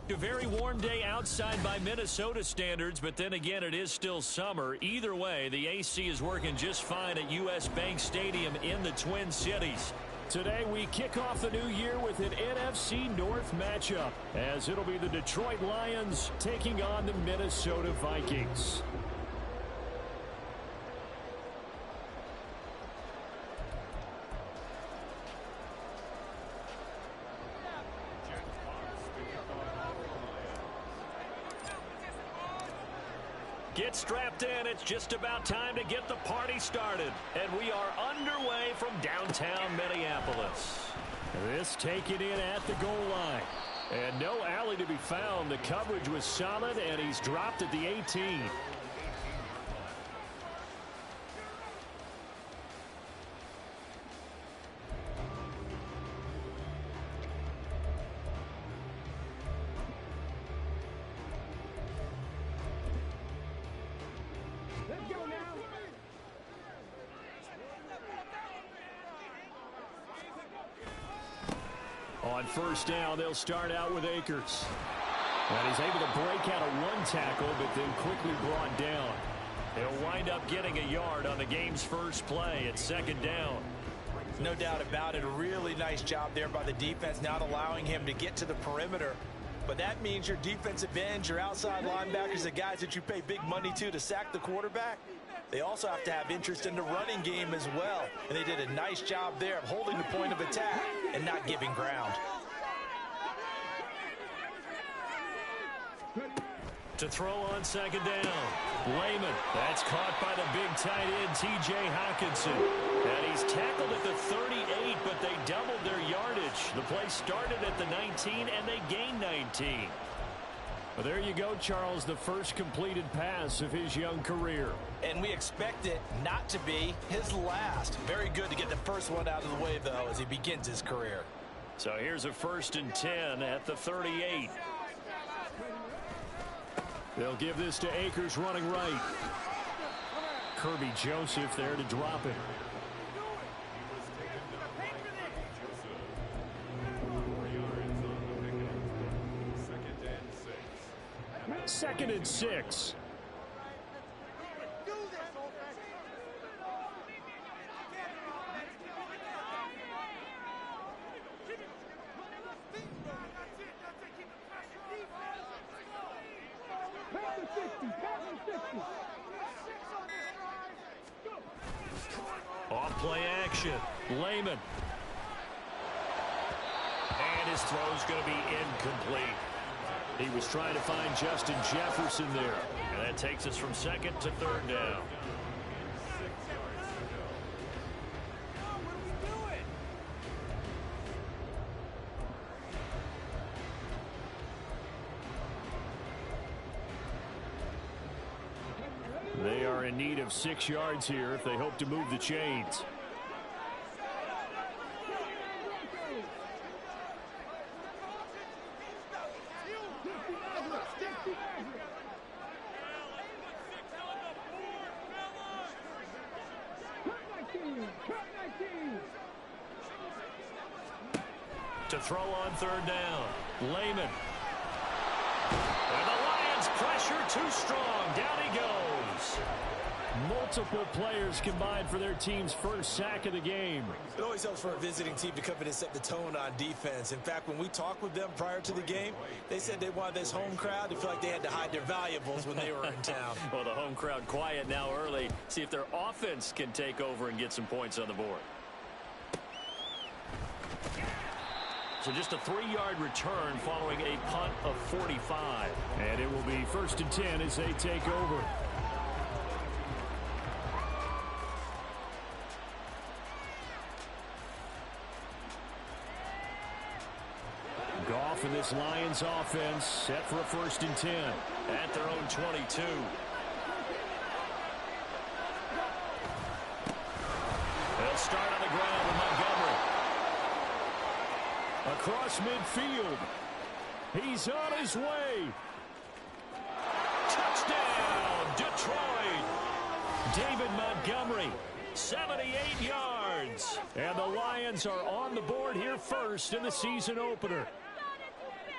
A very warm day outside by Minnesota standards, but then again, it is still summer. Either way, the AC is working just fine at U.S. Bank Stadium in the Twin Cities. Today, we kick off the new year with an NFC North matchup, as it'll be the Detroit Lions taking on the Minnesota Vikings. Get strapped in. It's just about time to get the party started. And we are underway from downtown Minneapolis. This taken in at the goal line. And no alley to be found. The coverage was solid, and he's dropped at the 18. On first down, they'll start out with Akers. And he's able to break out of one tackle, but then quickly brought down. He'll wind up getting a yard on the game's first play at second down. No doubt about it. A really nice job there by the defense, not allowing him to get to the perimeter. But that means your defensive ends, your outside linebackers, the guys that you pay big money to sack the quarterback, they also have to have interest in the running game as well. And they did a nice job there of holding the point of attack and not giving ground. To throw on second down, Lehman. That's caught by the big tight end, T.J. Hockenson. And he's tackled at the 38, but they doubled their yardage. The play started at the 19, and they gained 19. Well, there you go, Charles, the first completed pass of his young career. And we expect it not to be his last. Very good to get the first one out of the way, though, as he begins his career. So here's a 1st and 10 at the 38. They'll give this to Akers running right. Kirby Joseph there to drop it. Second and 6. Off play action. Lehman. And his throw's going to be incomplete. He was trying to find Justin Jefferson there. And that takes us from second to third down. They are in need of 6 yards here if they hope to move the chains. To throw on third down, Lehman. And the Lions pressure too strong. Down he goes. Multiple players combined for their team's first sack of the game. It always helps for a visiting team to come in and set the tone on defense. In fact, when we talked with them prior to the game, they said they wanted this home crowd to feel like they had to hide their valuables when they were in town. Well, the home crowd quiet now early. See if their offense can take over and get some points on the board. So just a 3-yard return following a punt of 45. And it will be 1st and 10 as they take over. Goff and this Lions offense set for a 1st and 10. At their own 22. They'll start on the ground with Montgomery. Across midfield. He's on his way. Touchdown, Detroit. David Montgomery, 78 yards. And the Lions are on the board here first in the season opener.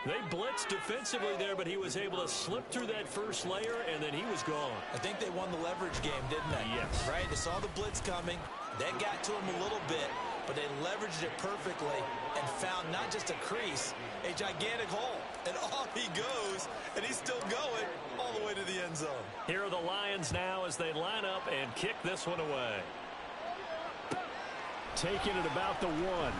They blitzed defensively there, but he was able to slip through that first layer, and then he was gone. I think they won the leverage game, didn't they? Yes. Right? They saw the blitz coming. That got to him a little bit, but they leveraged it perfectly and found not just a crease, a gigantic hole. And off he goes, and he's still going all the way to the end zone. Here are the Lions now as they line up and kick this one away. Taking it about the 1.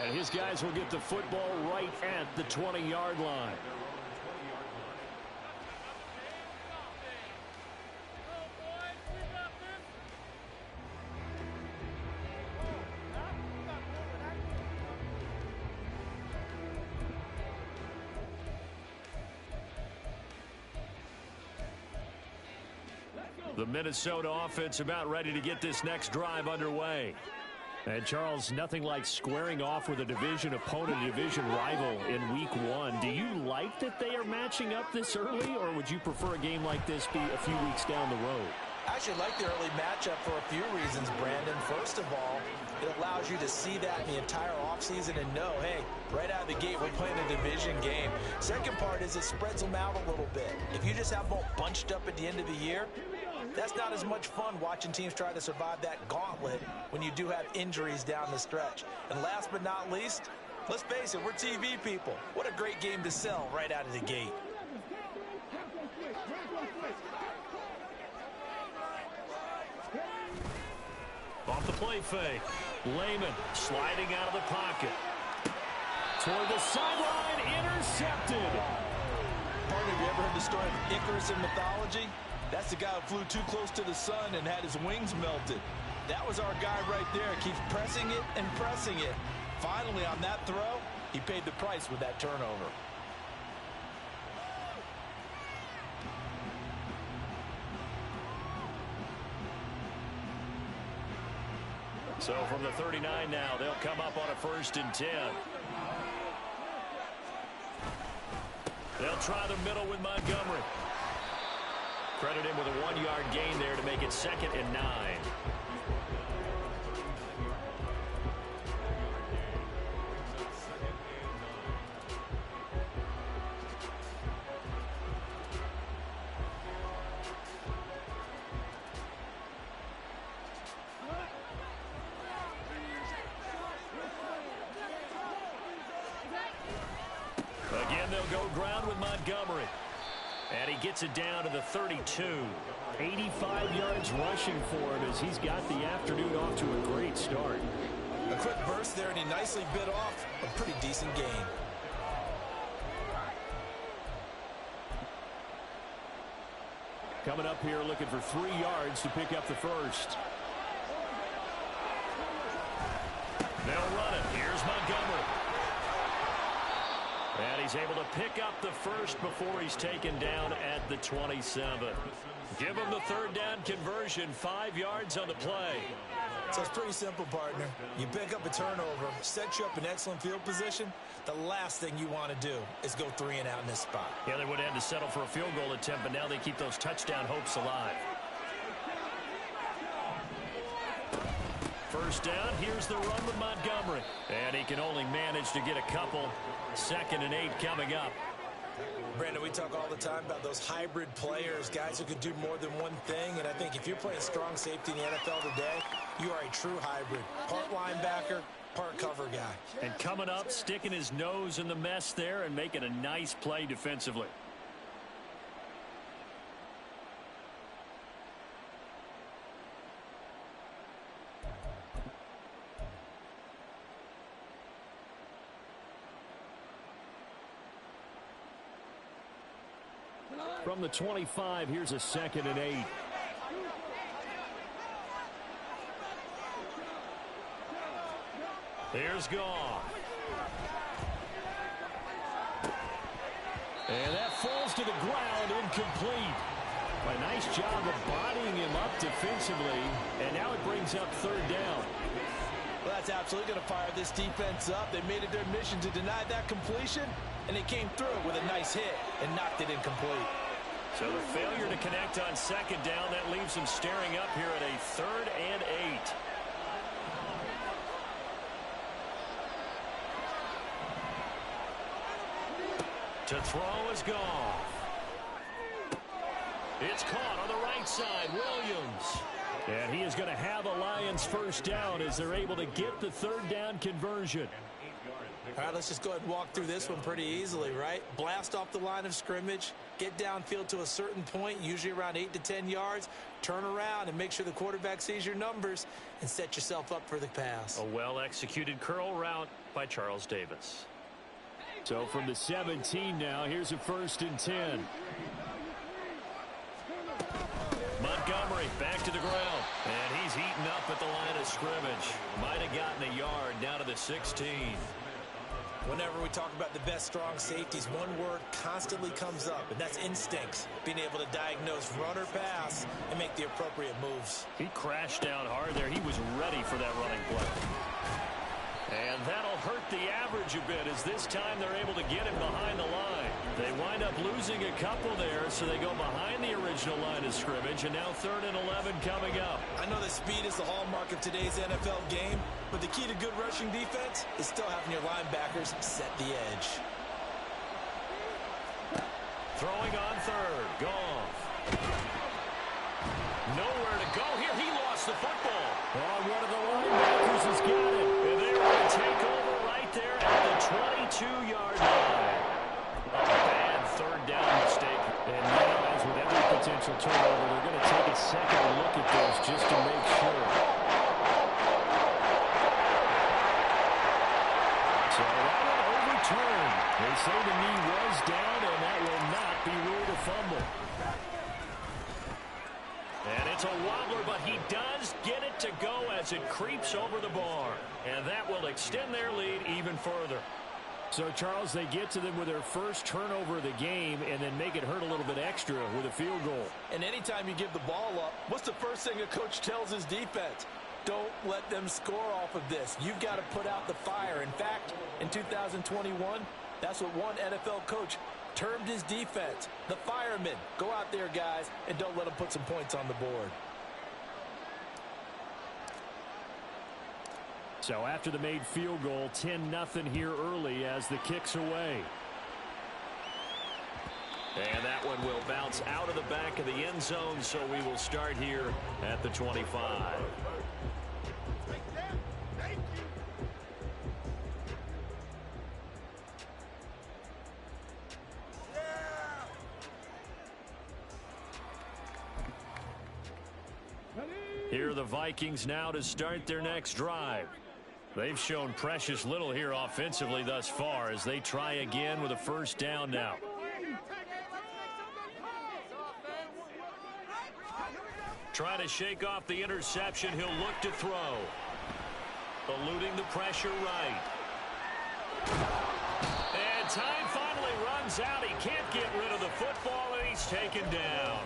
And his guys will get the football right at the 20-yard line. The Minnesota offense about ready to get this next drive underway. And, Charles, nothing like squaring off with a division opponent, a division rival in week 1. Do you like that they are matching up this early, or would you prefer a game like this be a few weeks down the road? I actually like the early matchup for a few reasons, Brandon. First of all, it allows you to see that in the entire offseason and know, hey, right out of the gate, we're playing a division game. Second part is it spreads them out a little bit. If you just have them all bunched up at the end of the year, that's not as much fun watching teams try to survive that gauntlet when you do have injuries down the stretch. And last but not least, let's face it, we're TV people. What a great game to sell right out of the gate. Off the play fake. Lehman sliding out of the pocket. Toward the sideline, intercepted. Partner, have you ever heard the story of Icarus in mythology? That's the guy who flew too close to the sun and had his wings melted. That was our guy right there. Keeps pressing it and pressing it. Finally, on that throw, he paid the price with that turnover. So from the 39 now, they'll come up on a 1st and 10. They'll try the middle with Montgomery. Credit him with a 1-yard gain there to make it 2nd and 9. Again, they'll go ground with Montgomery. And he gets it down to the 32. 85 yards rushing for him as he's got the afternoon off to a great start. A quick burst there, and he nicely bit off a pretty decent gain. Coming up here looking for 3 yards to pick up the first. They'll run it. Here's Montgomery. And he's able to pick up the first before he's taken down at the 27. Give him the 3rd down conversion, 5 yards on the play. So it's pretty simple, partner. You pick up a turnover, set you up in excellent field position. The last thing you want to do is go 3 and out in this spot. Yeah, they would have had to settle for a field goal attempt, but now they keep those touchdown hopes alive. 1st down, here's the run with Montgomery. And he can only manage to get a couple. 2nd and 8 coming up. Brandon, we talk all the time about those hybrid players, guys who can do more than one thing. And I think if you're playing strong safety in the NFL today, you are a true hybrid. Part linebacker, part cover guy. And coming up, sticking his nose in the mess there and making a nice play defensively. From the 25, here's a 2nd and 8. Here's Goff. And that falls to the ground, incomplete. A nice job of bodying him up defensively, and now it brings up 3rd down. Well, that's absolutely going to fire this defense up. They made it their mission to deny that completion, and they came through with a nice hit and knocked it incomplete. So the failure to connect on 2nd down, that leaves them staring up here at a 3rd and 8. To throw is Goff. It's caught on the right side, Williams. And he is going to have a Lions 1st down as they're able to get the 3rd down conversion. All right, let's just go ahead and walk through this one pretty easily, right? Blast off the line of scrimmage, get downfield to a certain point, usually around 8 to 10 yards, turn around and make sure the quarterback sees your numbers and set yourself up for the pass. A well-executed curl route by Charles Davis. So from the 17 now, here's a 1st and 10. Montgomery back to the ground. And he's heating up at the line of scrimmage. Might have gotten a yard down to the 16. Whenever we talk about the best strong safeties, one word constantly comes up, and that's instincts. Being able to diagnose run or pass and make the appropriate moves. He crashed down hard there. He was ready for that running play. And that'll hurt the average a bit as this time they're able to get him behind the line. They wind up losing a couple there, so they go behind the original line of scrimmage, and now 3rd and 11 coming up. I know that speed is the hallmark of today's NFL game, but the key to good rushing defense is still having your linebackers set the edge. Throwing on 3rd, Goff. Nowhere to go here. He lost the football. Oh, one of the linebackers has got it. And they're going to take over right there at the 22-yard line. A bad 3rd down mistake. And now, as with every potential turnover, they're going to take a second look at this just to make sure. So that one overturned. They say the knee was down, and that will not be ruled a fumble. And it's a wobbler, but he does get it to go as it creeps over the bar. And that will extend their lead even further. So, Charles, they get to them with their first turnover of the game and then make it hurt a little bit extra with a field goal. And anytime you give the ball up, what's the first thing a coach tells his defense? Don't let them score off of this. You've got to put out the fire. In fact, in 2021, that's what one NFL coach termed his defense, the firemen. Go out there, guys, and don't let them put some points on the board. So after the made field goal, 10-0 here early as the kick's away. And that one will bounce out of the back of the end zone, so we will start here at the 25. Here are the Vikings now to start their next drive. They've shown precious little here offensively thus far as they try again with a 1st down now. Trying to shake off the interception. He'll look to throw. Eluding the pressure right. And time finally runs out. He can't get rid of the football, and he's taken down.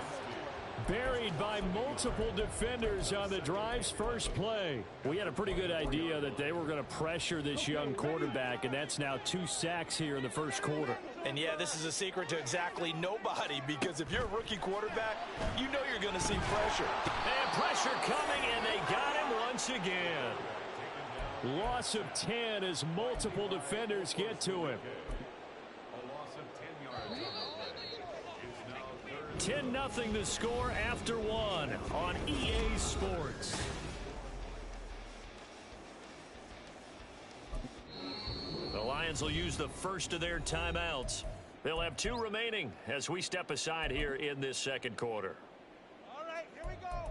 Buried by multiple defenders on the drive's first play. We had a pretty good idea that they were going to pressure this young quarterback, and that's now 2 sacks here in the first quarter. And, yeah, this is a secret to exactly nobody, because if you're a rookie quarterback, you know you're going to see pressure. And pressure coming, and they got him once again. Loss of 10 as multiple defenders get to him. 10-0 the score after 1 on EA Sports. The Lions will use the first of their timeouts. They'll have 2 remaining as we step aside here in this second quarter. All right, here we go.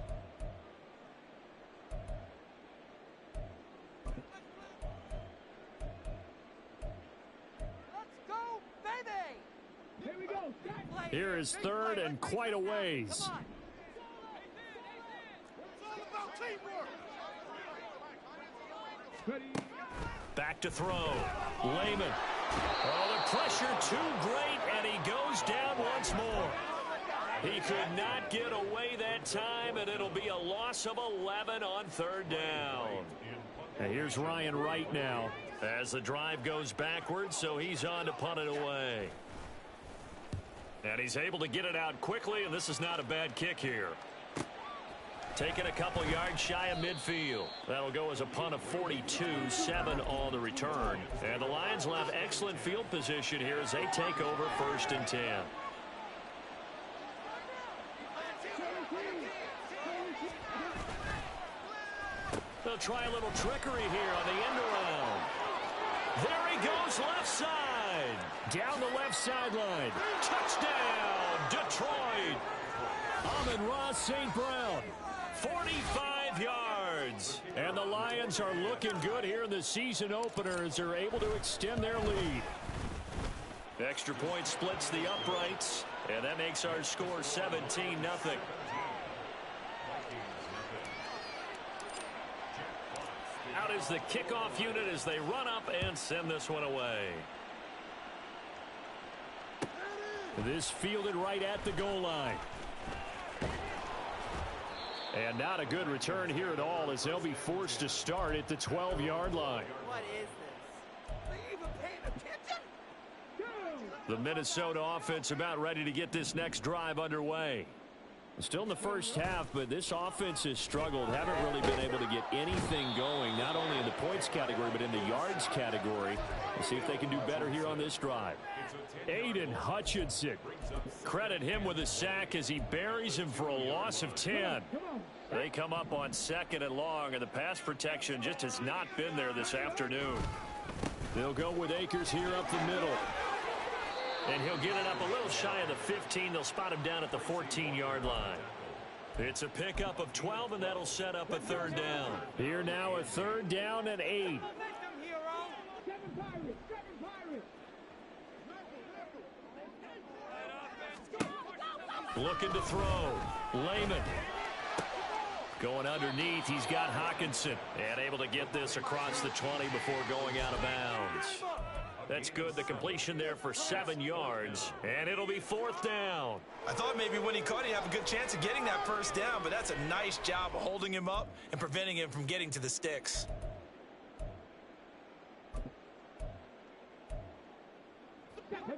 Let's go, baby! Here we go. Here is third and quite a ways. It's all about teamwork. Back to throw. Lehman. Oh, the pressure too great, and he goes down once more. He could not get away that time, and it'll be a loss of 11 on third down. And here's Ryan Wright now. As the drive goes backwards, so he's on to punt it away. And he's able to get it out quickly, and this is not a bad kick here. Taking a couple yards shy of midfield. That'll go as a punt of 42, 7 on the return. And the Lions will have excellent field position here as they take over 1st and 10. They'll try a little trickery here on the end around. There he goes left side. Down the left sideline. Touchdown, Detroit. Amon-Ra St. Brown. 45 yards. And the Lions are looking good here in the season opener as they're able to extend their lead. Extra point splits the uprights, and that makes our score 17-0. Out is the kickoff unit as they run up and send this one away. This fielded right at the goal line. And not a good return here at all as they'll be forced to start at the 12-yard line. What is this? Are you even paying attention? The Minnesota offense about ready to get this next drive underway. Still in the first half, but this offense has struggled. Haven't really been able to get anything going, not only in the points category, but in the yards category. We'll see if they can do better here on this drive. Aiden Hutchinson. Credit him with a sack as he buries him for a loss of 10. They come up on 2nd and long, and the pass protection just has not been there this afternoon. They'll go with Akers here up the middle. And he'll get it up a little shy of the 15. They'll spot him down at the 14-yard line. It's a pickup of 12, and that'll set up a 3rd down. Here now a 3rd down and 8. Looking to throw. Lehman. Going underneath, he's got Hawkinson. And able to get this across the 20 before going out of bounds. That's good. The completion there for 7 yards. And it'll be 4th down. I thought maybe when he caught it, he'd have a good chance of getting that 1st down, but that's a nice job of holding him up and preventing him from getting to the sticks.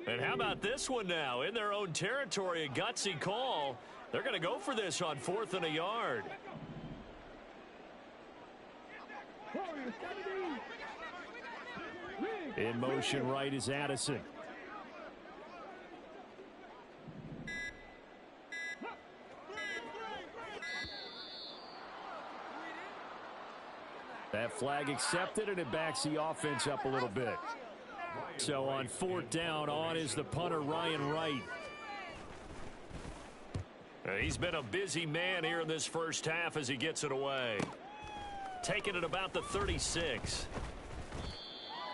And how about this one now? In their own territory, a gutsy call. They're going to go for this on 4th and a yard. In motion right is Addison. That flag accepted, and it backs the offense up a little bit. So on 4th down, on is the punter, Ryan Wright. He's been a busy man here in this first half as he gets it away. Taking it about the 36.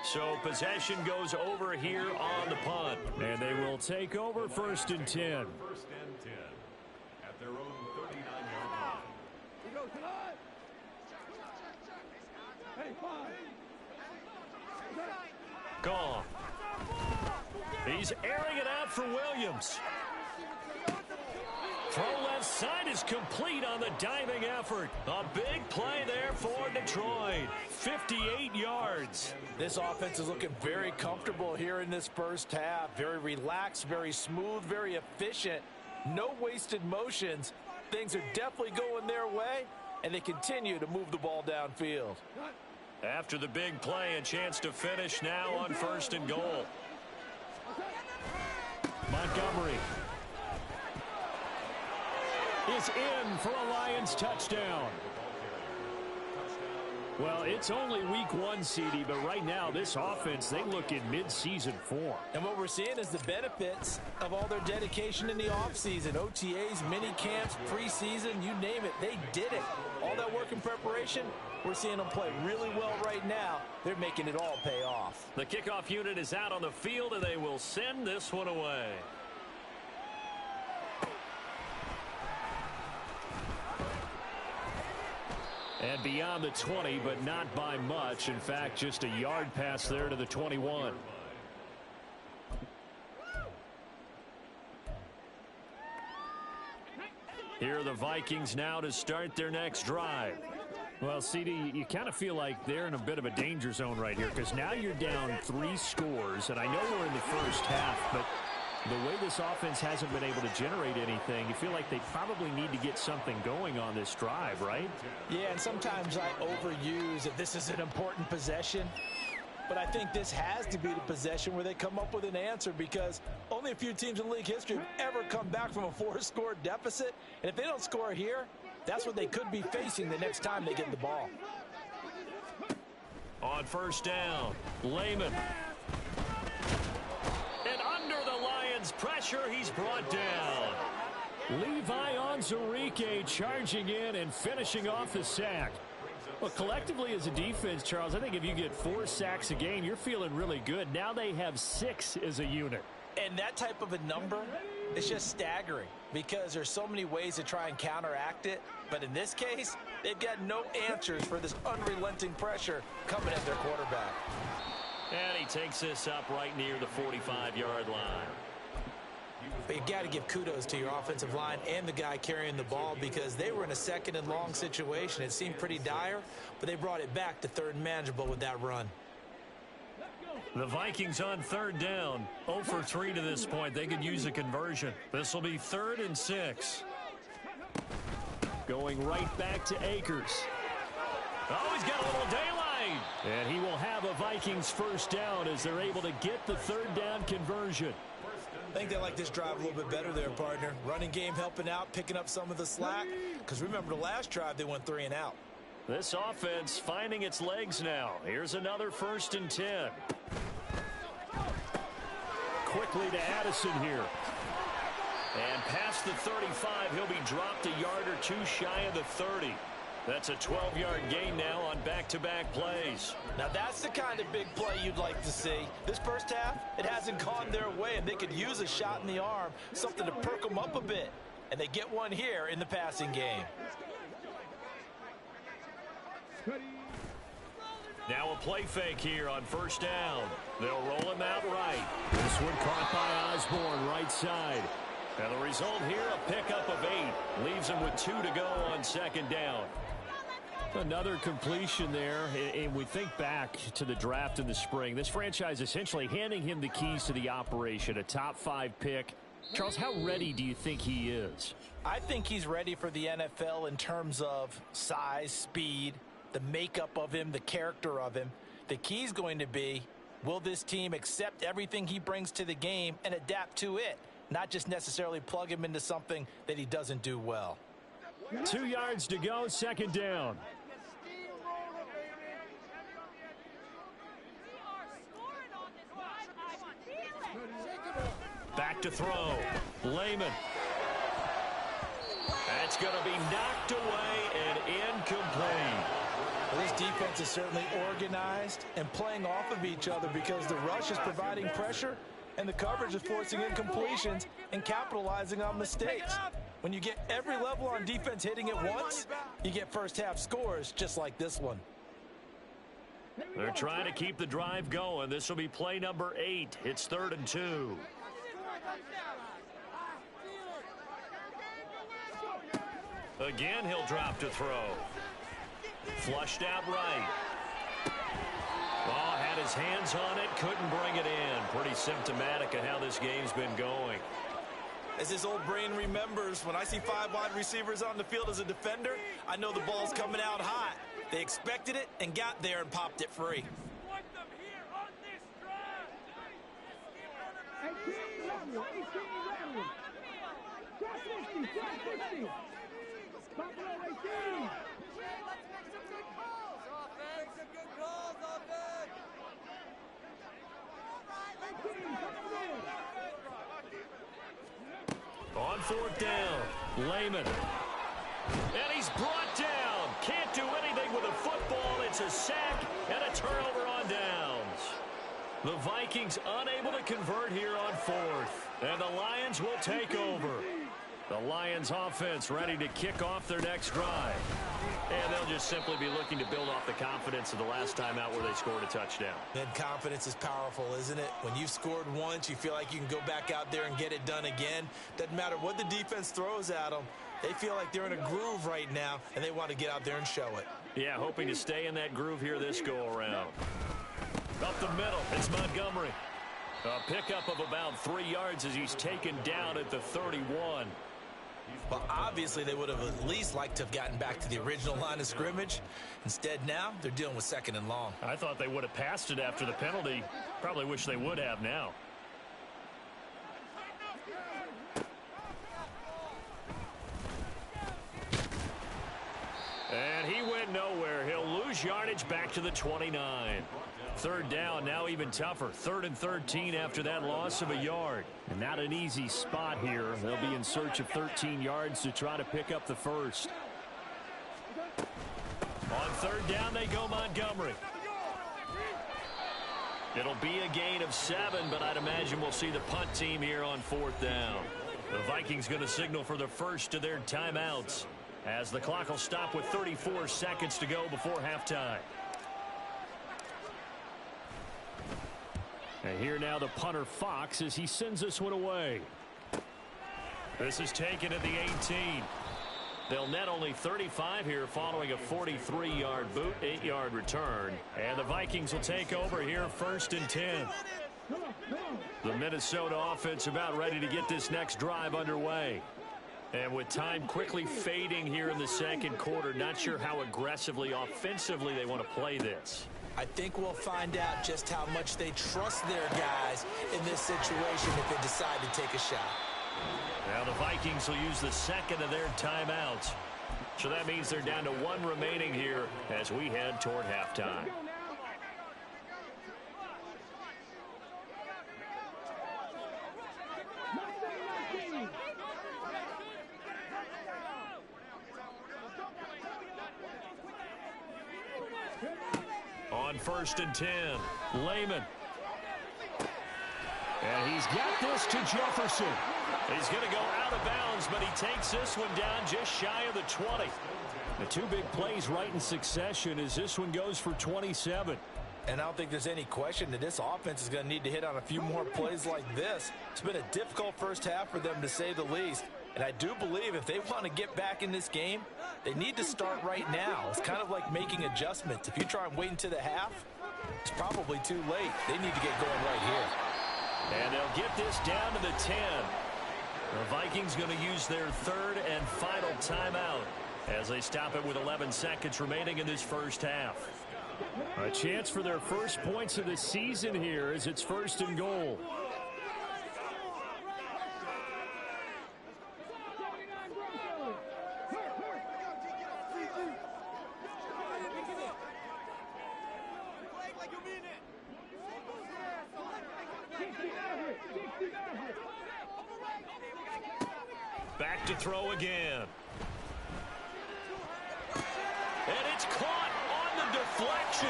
So possession goes over here on the punt. And they will take over 1st and 10. 1st and 10 at their own 39-yard line. Gone. He's airing it out for Williams. Throw left side is complete on the diving effort. A big play there for Detroit. 58 yards. This offense is looking very comfortable here in this first half. Very relaxed, very smooth, very efficient. No wasted motions. Things are definitely going their way, and they continue to move the ball downfield. After the big play, a chance to finish now on 1st and goal. Montgomery is in for a Lions touchdown. Well, it's only week 1, CD, but right now this offense, they look in mid-season form. And what we're seeing is the benefits of all their dedication in the offseason. OTAs, mini camps, preseason, you name it, they did it. All that work in preparation, we're seeing them play really well right now. They're making it all pay off. The kickoff unit is out on the field, and they will send this one away. And beyond the 20, but not by much. In fact, just a yard pass there to the 21. Here are the Vikings now to start their next drive. Well, CD, you kind of feel like they're in a bit of a danger zone right here because now you're down 3 scores, and I know we're in the first half, but the way this offense hasn't been able to generate anything, you feel like they probably need to get something going on this drive, right? Yeah, and sometimes I overuse that this is an important possession. But I think this has to be the possession where they come up with an answer because only a few teams in league history have ever come back from a 4-score deficit. And if they don't score here, that's what they could be facing the next time they get the ball. On first down, Lehman. And under the Lions' pressure, he's brought down. Levi Onwuzurike charging in and finishing off the sack. Well, collectively as a defense, Charles, I think if you get 4 sacks a game, you're feeling really good. Now they have 6 as a unit. And that type of a number is just staggering because there's so many ways to try and counteract it. But in this case, they've got no answers for this unrelenting pressure coming at their quarterback. And he takes this up right near the 45-yard line. But you've got to give kudos to your offensive line and the guy carrying the ball because they were in a 2nd and long situation. It seemed pretty dire, but they brought it back to 3rd and manageable with that run. The Vikings on 3rd down. 0 for 3 to this point. They could use a conversion. This will be 3rd and 6. Going right back to Akers. Oh, he's got a little daylight. And he will have a Vikings first down as they're able to get the 3rd down conversion. I think they like this drive a little bit better there, partner. Running game helping out, picking up some of the slack. Because remember the last drive, they went 3 and out. This offense finding its legs now. Here's another 1st and 10. Quickly to Addison here. And past the 35, he'll be dropped a yard or 2 shy of the 30. That's a 12-yard gain now on back-to-back plays. Now that's the kind of big play you'd like to see. This first half, it hasn't gone their way, and they could use a shot in the arm, something to perk them up a bit. And they get one here in the passing game. Now a play fake here on 1st down. They'll roll him out right. This one caught by Osborne, right side. And the result here, a pickup of 8. Leaves him with 2 to go on 2nd down. Another completion there, and we think back to the draft in the spring. This franchise essentially handing him the keys to the operation, a top 5 pick. Charles, how ready do you think he is? I think he's ready for the NFL in terms of size, speed, the makeup of him, the character of him. The key is going to be, will this team accept everything he brings to the game and adapt to it? Not just necessarily plug him into something that he doesn't do well. 2 yards to go, 2nd down. Back to throw. Lehman. That's going to be knocked away and incomplete. Well, this defense is certainly organized and playing off of each other because the rush is providing pressure and the coverage is forcing incompletions and capitalizing on mistakes. When you get every level on defense hitting at once, you get first half scores just like this one. They're trying to keep the drive going. This will be play number 8. It's 3rd and 2. Again, he'll drop to throw. Flushed out right. Oh, had his hands on it, couldn't bring it in. Pretty symptomatic of how this game's been going. As his old brain remembers, when I see 5 wide receivers on the field as a defender, I know the ball's coming out hot. They expected it and got there and popped it free. On 4th down, Lehman. And he's brought down. Can't do anything with a football. It's a sack and a turnover on downs. The Vikings unable to convert here on 4th. And the Lions will take over. The Lions offense ready to kick off their next drive. And they'll just simply be looking to build off the confidence of the last time out where they scored a touchdown. And confidence is powerful, isn't it? When you've scored once, you feel like you can go back out there and get it done again. Doesn't matter what the defense throws at them. They feel like they're in a groove right now, and they want to get out there and show it. Yeah, hoping to stay in that groove here this go-around. Up the middle, it's Montgomery. A pickup of about 3 yards as he's taken down at the 31. Well, obviously, they would have at least liked to have gotten back to the original line of scrimmage. Instead, now, they're dealing with 2nd and long. I thought they would have passed it after the penalty. Probably wish they would have now. And he went nowhere. He'll lose yardage back to the 29. 3rd down, now even tougher. 3rd and 13 after that loss of a yard. And not an easy spot here. They'll be in search of 13 yards to try to pick up the first. On 3rd down, they go Montgomery. It'll be a gain of 7, but I'd imagine we'll see the punt team here on 4th down. The Vikings going to signal for the first of their timeouts, as the clock will stop with 34 seconds to go before halftime. And here now the punter Fox as he sends this one away. This is taken at the 18. They'll net only 35 here following a 43-yard boot, 8-yard return. And the Vikings will take over here 1st and 10. The Minnesota offense about ready to get this next drive underway. And with time quickly fading here in the 2nd quarter, not sure how aggressively, offensively they want to play this. I think we'll find out just how much they trust their guys in this situation if they decide to take a shot. Now the Vikings will use the 2nd of their timeouts. So that means they're down to 1 remaining here as we head toward halftime. On 1st and 10, Lehman. And he's got this to Jefferson. He's going to go out of bounds, but he takes this one down just shy of the 20. The 2 big plays right in succession as this one goes for 27. And I don't think there's any question that this offense is going to need to hit on a few more plays like this. It's been a difficult first half for them, to say the least. And I do believe if they want to get back in this game, they need to start right now. It's kind of like making adjustments. If you try and wait until the half, it's probably too late. They need to get going right here. And they'll get this down to the 10. The Vikings going to use their 3rd and final timeout as they stop it with 11 seconds remaining in this first half. A chance for their first points of the season here as it's 1st and goal. Back to throw again. And it's caught on the deflection.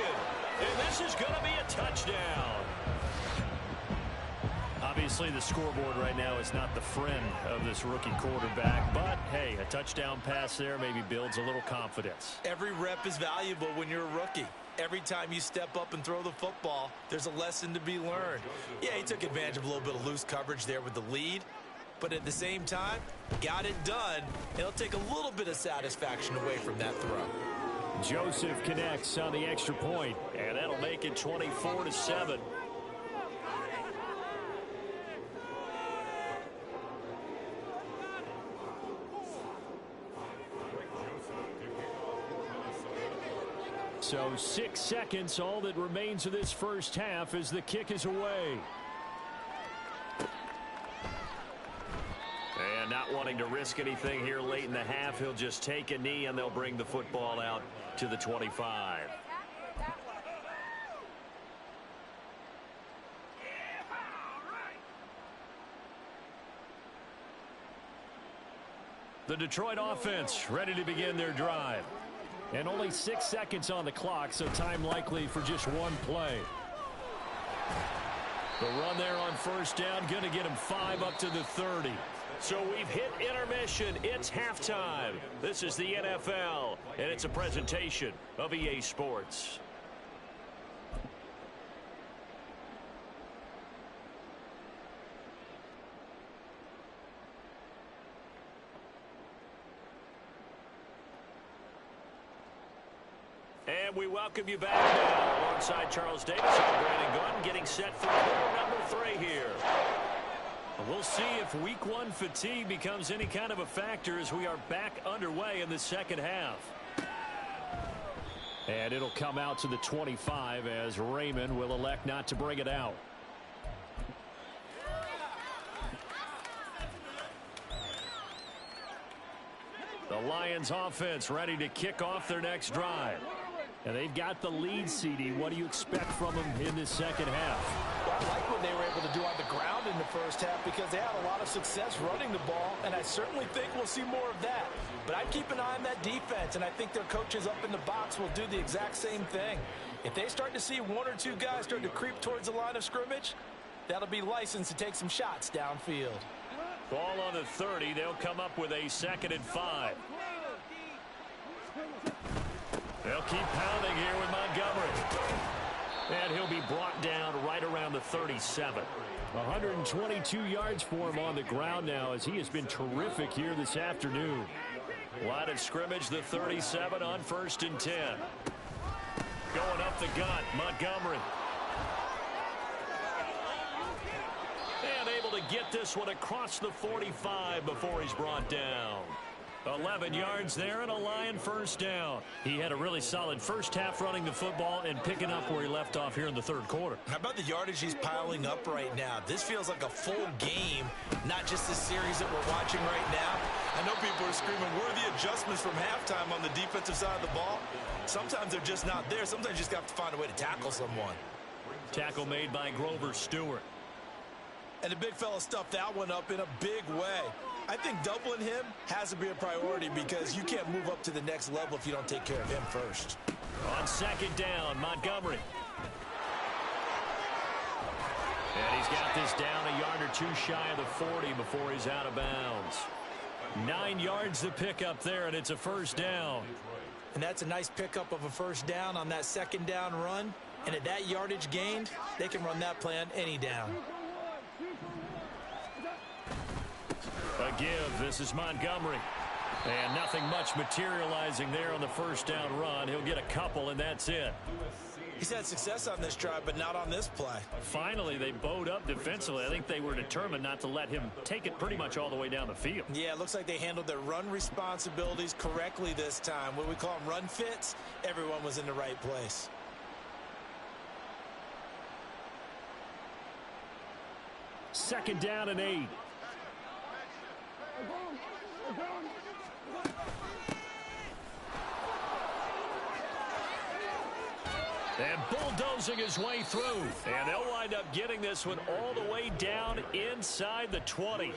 And this is going to be a touchdown. Obviously, the scoreboard right now is not the friend of this rookie quarterback. But, hey, a touchdown pass there maybe builds a little confidence. Every rep is valuable when you're a rookie. Every time you step up and throw the football, there's a lesson to be learned. Yeah, he took advantage of a little bit of loose coverage there with the lead. But at the same time, got it done. It'll take a little bit of satisfaction away from that throw. Joseph connects on the extra point, and that'll make it 24-7. So 6 seconds, all that remains of this first half as the kick is away. And not wanting to risk anything here late in the half, he'll just take a knee and they'll bring the football out to the 25. The Detroit offense ready to begin their drive. And only 6 seconds on the clock, so time likely for just one play. The run there on first down, going to get him 5 up to the 30. So we've hit intermission. It's halftime. This is the NFL, and it's a presentation of EA Sports. And we welcome you back now alongside Charles Davis and Brandon Gunn, getting set for quarter number 3 here. We'll see if week 1 fatigue becomes any kind of a factor as we are back underway in the second half. And it'll come out to the 25 as Raymond will elect not to bring it out. The Lions offense ready to kick off their next drive. And they've got the lead, CD. What do you expect from them in this second half? Well, I like what they were able to do on the ground in the first half because they had a lot of success running the ball, and I certainly think we'll see more of that. But I'd keep an eye on that defense, and I think their coaches up in the box will do the exact same thing. If they start to see 1 or 2 guys start to creep towards the line of scrimmage, that'll be licensed to take some shots downfield. Ball on the 30. They'll come up with a 2nd and 5. They'll keep pounding here with Montgomery. And he'll be brought down right around the 37. 122 yards for him on the ground now as he has been terrific here this afternoon. Line of scrimmage, the 37 on 1st and 10. Going up the gut, Montgomery. And able to get this one across the 45 before he's brought down. 11 yards there and a Lion first down. He had a really solid first half running the football and picking up where he left off here in the 3rd quarter. How about the yardage he's piling up right now? This feels like a full game, not just the series that we're watching right now. I know people are screaming, where are the adjustments from halftime on the defensive side of the ball? Sometimes they're just not there. Sometimes you just got to find a way to tackle someone. Tackle made by Grover Stewart. And the big fella stuffed that one up in a big way. I think doubling him has to be a priority because you can't move up to the next level if you don't take care of him first. On 2nd down, Montgomery. And he's got this down a yard or 2 shy of the 40 before he's out of bounds. 9 yards to pick up there, and it's a first down. And that's a nice pickup of a first down on that 2nd down run. And at that yardage gained, they can run that play on any down. A give. This is Montgomery. And nothing much materializing there on the first down run. He'll get a couple, and that's it. He's had success on this drive, but not on this play. Finally, they bowed up defensively. I think they were determined not to let him take it pretty much all the way down the field. Yeah, it looks like they handled their run responsibilities correctly this time. What we call them run fits, everyone was in the right place. Second down and 8. And bulldozing his way through. And they'll wind up getting this one all the way down inside the 20.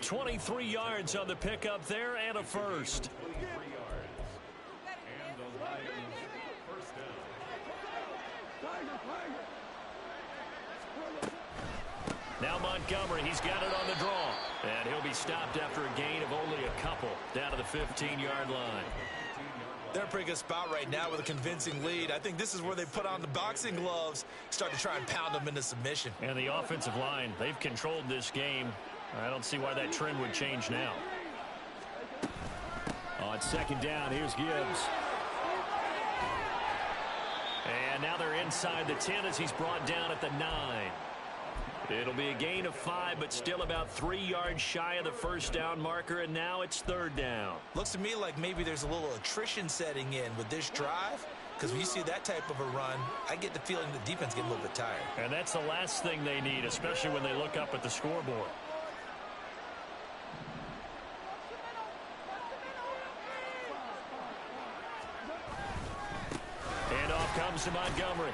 23 yards on the pickup there and a first. Now Montgomery, he's got it on the draw. And he'll be stopped after a gain of only a couple down to the 15-yard line. They're in a pretty good spot right now with a convincing lead. I think this is where they put on the boxing gloves, start to try and pound them into submission. And the offensive line, they've controlled this game. I don't see why that trend would change now. On 2nd down, here's Gibbs. And now they're inside the 10 as he's brought down at the 9. It'll be a gain of 5, but still about 3 yards shy of the first down marker, and now it's 3rd down. Looks to me like maybe there's a little attrition setting in with this drive, because when you see that type of a run, I get the feeling the defense getting a little bit tired. And that's the last thing they need, especially when they look up at the scoreboard. And off comes to Montgomery.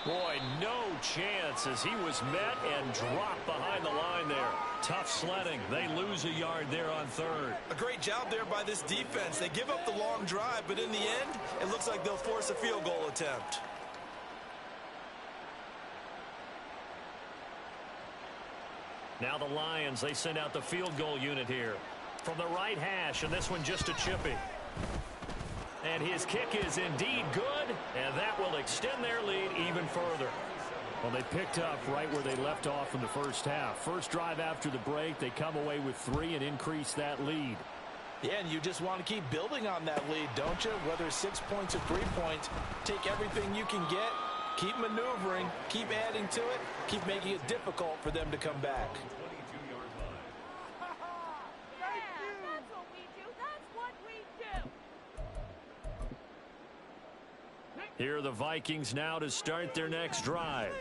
Boy, no chance as he was met and dropped behind the line there. Tough sledding. They lose a yard there on 3rd. A great job there by this defense. They give up the long drive, but in the end, it looks like they'll force a field goal attempt. Now the Lions, they send out the field goal unit here. From the right hash, and this one just a chippy. And his kick is indeed good, and that will extend their lead even further. Well, they picked up right where they left off in the first half. First drive after the break, they come away with 3 and increase that lead. Yeah, and you just want to keep building on that lead, don't you? Whether it's 6 points or 3 points, take everything you can get, keep maneuvering, keep adding to it, keep making it difficult for them to come back. Here are the Vikings now to start their next drive.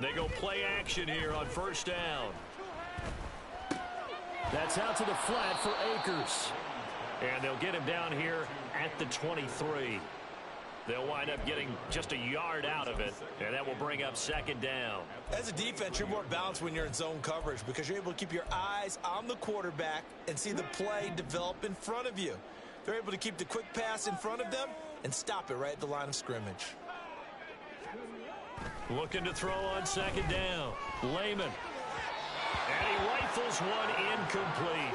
They go play action here on first down. That's out to the flat for Akers. And they'll get him down here at the 23. They'll wind up getting just a yard out of it, and that will bring up second down. As a defense, you're more balanced when you're in zone coverage because you're able to keep your eyes on the quarterback and see the play develop in front of you. They're able to keep the quick pass in front of them and stop it right at the line of scrimmage. Looking to throw on second down. Lehman. And he rifles one incomplete.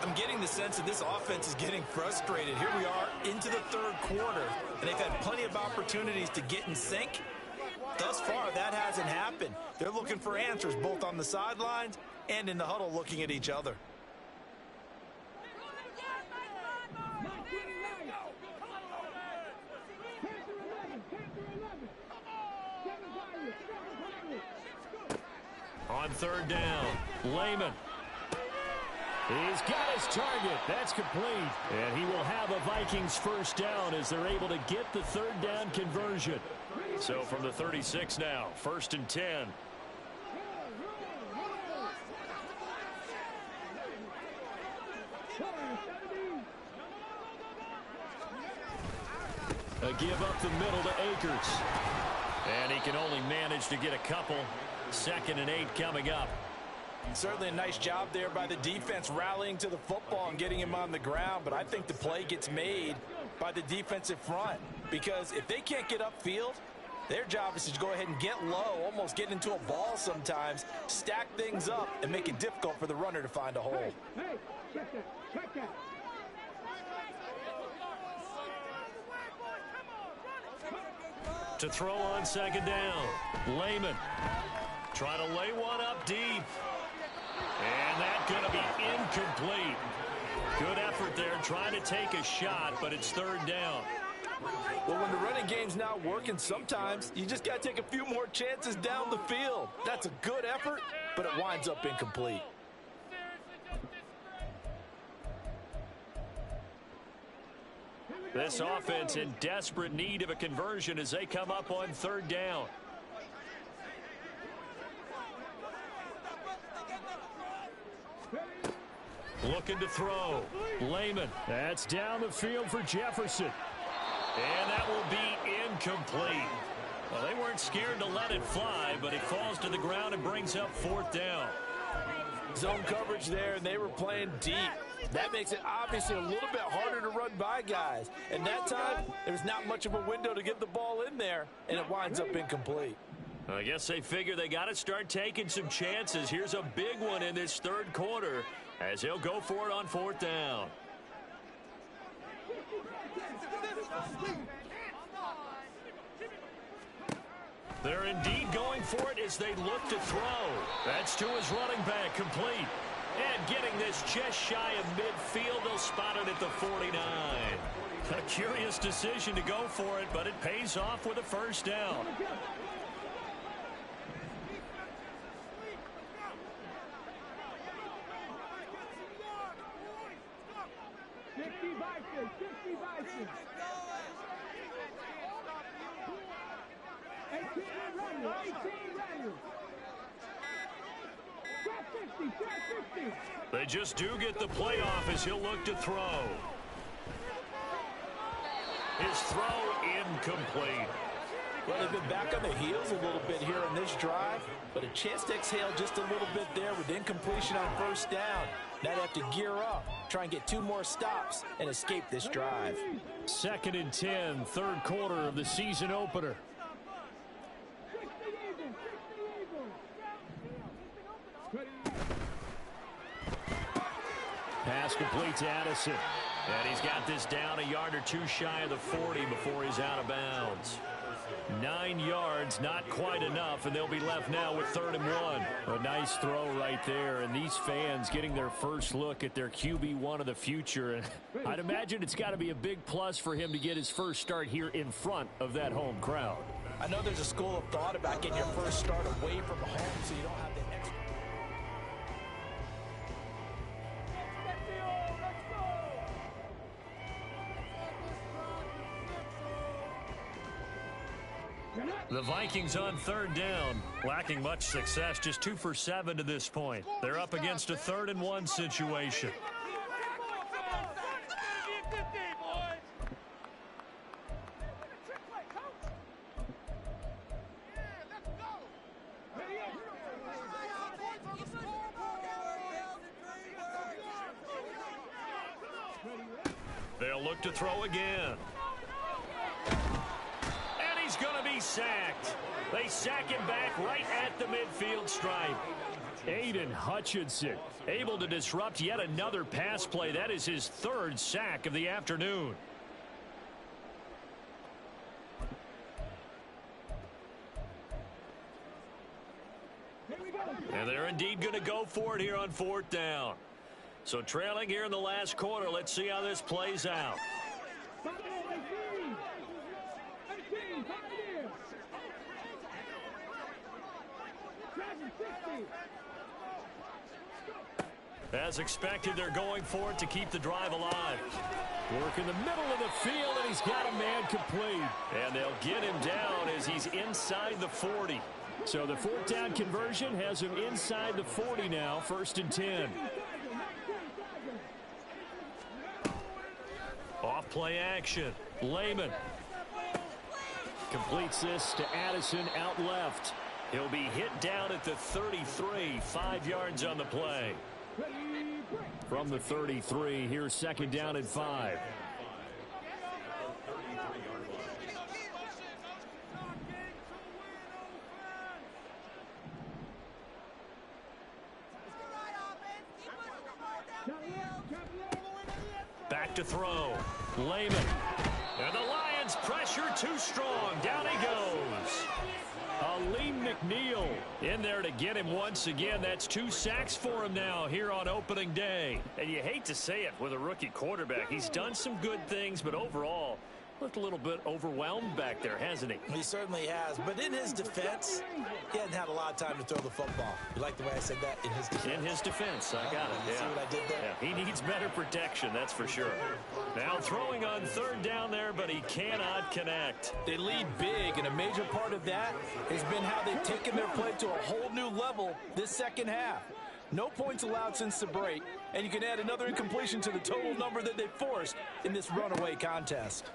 I'm getting the sense that this offense is getting frustrated. Here we are into the third quarter, and they've had plenty of opportunities to get in sync. Thus far, that hasn't happened. They're looking for answers both on the sidelines and in the huddle looking at each other. On third down, Lehman. He's got his target. That's complete. And he will have a Vikings first down as they're able to get the third down conversion. So from the 36 now, 1st and 10. A give up the middle to Akers. And he can only manage to get a couple. 2nd and 8 coming up. Certainly a nice job there by the defense rallying to the football and getting him on the ground, but I think the play gets made by the defensive front because if they can't get upfield, their job is to go ahead and get low, almost get into a ball sometimes, stack things up, and make it difficult for the runner to find a hole. Hey, check that, check that. To throw on second down, Lehman. Try to lay one up deep. And that's going to be incomplete. Good effort there trying to take a shot, but it's third down. Well, when the running game's not working, sometimes you just got to take a few more chances down the field. That's a good effort, but it winds up incomplete. This offense in desperate need of a conversion as they come up on third down. Looking to throw. Lehman. That's down the field for Jefferson. And that will be incomplete. Well, they weren't scared to let it fly, but it falls to the ground and brings up 4th down. Zone coverage there, and they were playing deep. That makes it obviously a little bit harder to run by guys. And that time, there's not much of a window to get the ball in there, and it winds up incomplete. I guess they figure they got to start taking some chances. Here's a big one in this third quarter as he'll go for it on 4th down. They're indeed going for it as they look to throw. That's to his running back, complete. And getting this just shy of midfield, they'll spot it at the 49. A curious decision to go for it, but it pays off with a first down. They just do get the playoff as he'll look to throw. His throw incomplete. Well, they've been back on their heels a little bit here on this drive, but a chance to exhale just a little bit there with incompletion on first down. Now they have to gear up, try and get 2 more stops, and escape this drive. 2nd and 10, third quarter of the season opener. Pass complete to Addison. And he's got this down a yard or 2 shy of the 40 before he's out of bounds. 9 yards, not quite enough, and they'll be left now with 3rd and 1. A nice throw right there, and these fans getting their first look at their QB1 of the future. And I'd imagine it's got to be a big plus for him to get his first start here in front of that home crowd. I know there's a school of thought about getting your first start away from home so you don't have the extra. The Vikings on 3rd down, lacking much success, just 2 for 7 to this point. They're up against a 3rd and 1 situation. They'll look to throw again. Going to be sacked. They sack him back right at the midfield stripe. Aiden Hutchinson able to disrupt yet another pass play. That is his 3rd sack of the afternoon. And they're indeed going to go for it here on 4th down. So trailing here in the last quarter. Let's see how this plays out. As expected, they're going for it to keep the drive alive. Work in the middle of the field, and he's got a man complete. And they'll get him down as he's inside the 40. So the 4th down conversion has him inside the 40 now, 1st and 10. Off play action. Lehman completes this to Addison out left. He'll be hit down at the 33, 5 yards on the play. From the 33, here's 2nd down and 5. Back to throw. Lehman. And the Lions pressure too strong. Down he goes. Aleem McNeil in there to get him once again. That's 2 sacks for him now here on opening day. And you hate to say it with a rookie quarterback. He's done some good things, but overall looked a little bit overwhelmed back there, hasn't he? He certainly has, but in his defense, he hasn't had a lot of time to throw the football. You like the way I said that? In his defense. In his defense, I got it. You see what I did there? Yeah, he needs better protection, that's for sure. Now throwing on 3rd down there, but he cannot connect. They lead big, and a major part of that has been how they've taken their play to a whole new level this second half. No points allowed since the break, and you can add another incompletion to the total number that they forced in this runaway contest.